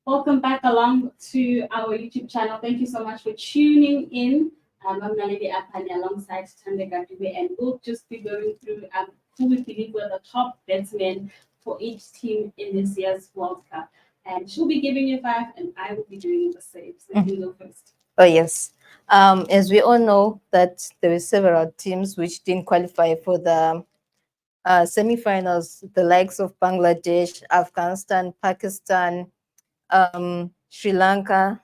Welcome back along to our YouTube channel. Thank you so much for tuning in. I'm Naledi Apani alongside Tande Gadube, and we'll just be going through who we believe were the top batsmen for each team in this year's World Cup. And she'll be giving you five, and I will be doing the same. So you can go first. Oh, yes. As we all know that there were several teams which didn't qualify for the semi-finals, the likes of Bangladesh, Afghanistan, Pakistan, Sri Lanka,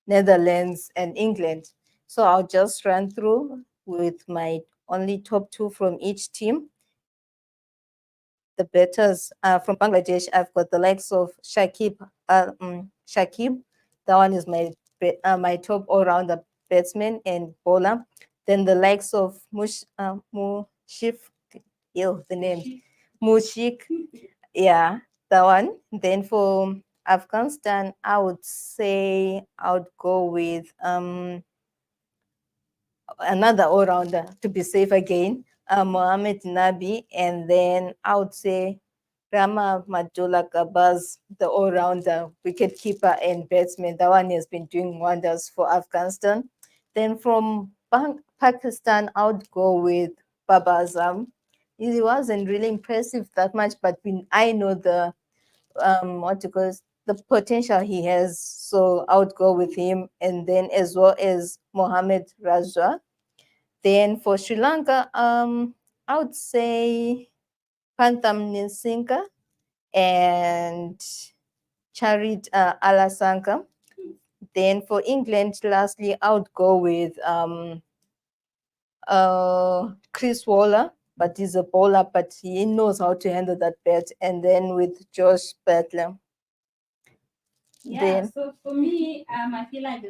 Netherlands, and England. So I'll just run through with my only top two from each team. The batters from Bangladesh, I've got the likes of Shakib. That one is my top all-rounder batsman and bowler. Then the likes of Mushif, the name, Mushik, yeah, that one. Then for Afghanistan, I would say I would go with another all-rounder to be safe again, Mohamed Nabi, and then I would say Rama Majola Gabaz, the all-rounder wicketkeeper and batsman. That one has been doing wonders for Afghanistan. Then from Pakistan, I would go with Baba Azam. He wasn't really impressive that much, but I know the the potential he has, so I would go with him. And then as well as Mohamed Raja. Then for Sri Lanka, I would say Pantam Ninsinka and Charit Alasanka. Then for England, lastly, I would go with Chris Waller, but he's a bowler, but he knows how to handle that bat. And then with Josh Butler. Yeah, so for me, I feel like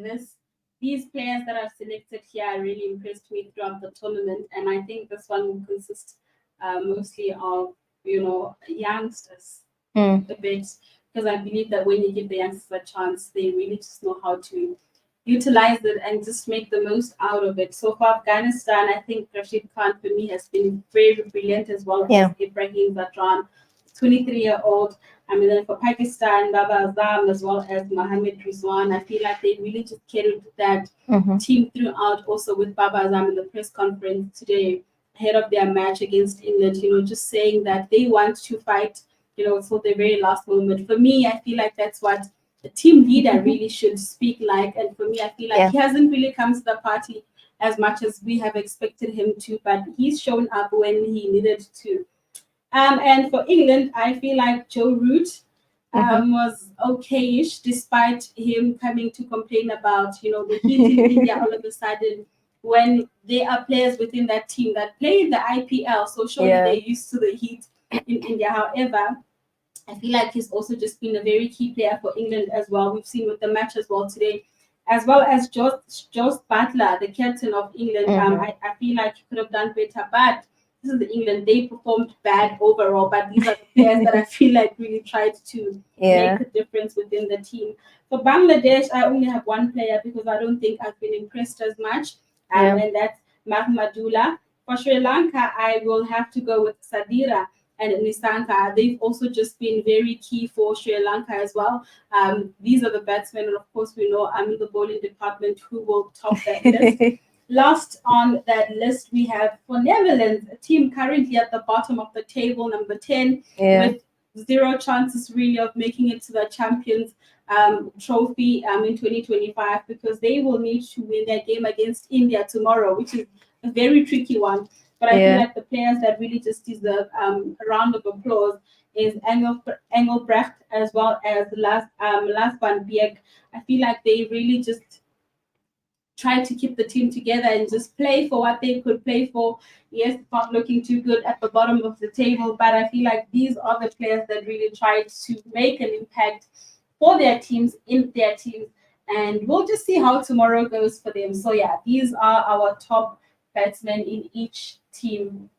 these players that I've selected here really impressed me throughout the tournament, and I think this one will consist mostly of youngsters a bit, because I believe that when you give the youngsters a chance, they really just know how to utilize it and just make the most out of it. So for Afghanistan, I think Rashid Khan for me has been very brilliant, as well as Ibrahim Zadran, 23-year-old. I mean, then for Pakistan, Baba Azam, as well as Mohammad Rizwan, I feel like they really just carried that team throughout. Also with Baba Azam in the press conference today, ahead of their match against England, just saying that they want to fight, till the very last moment. For me, I feel like that's what the team leader really should speak like. And for me, I feel like he hasn't really come to the party as much as we have expected him to, but he's shown up when he needed to. And for England, I feel like Joe Root was okayish, despite him coming to complain about, the heat in India all of a sudden, when there are players within that team that play in the IPL. So surely they're used to the heat in India. However, I feel like he's also just been a very key player for England as well. We've seen with the match as well today, as well as Josh Butler, the captain of England. I feel like he could have done better, but this is the England. They performed bad overall, but these are the players that I feel like really tried to make a difference within the team. For Bangladesh, I only have one player because I don't think I've been impressed as much, and that's Mahmadullah. For Sri Lanka, I will have to go with Sadira and Nisanka. They've also just been very key for Sri Lanka as well. These are the batsmen, and of course, we know I'm in the bowling department who will top that list. Last on that list, we have for Netherlands, a team currently at the bottom of the table, number 10, with zero chances really of making it to the Champions Trophy in 2025, because they will need to win their game against India tomorrow, which is a very tricky one. But I feel like the players that really just deserve a round of applause is Engelbrecht, as well as Last Van Beek. I feel like they really just try to keep the team together and just play for what they could play for. Yes, it's not looking too good at the bottom of the table, but I feel like these are the players that really tried to make an impact for their teams, in their teams, and we'll just see how tomorrow goes for them. So yeah, these are our top batsmen in each team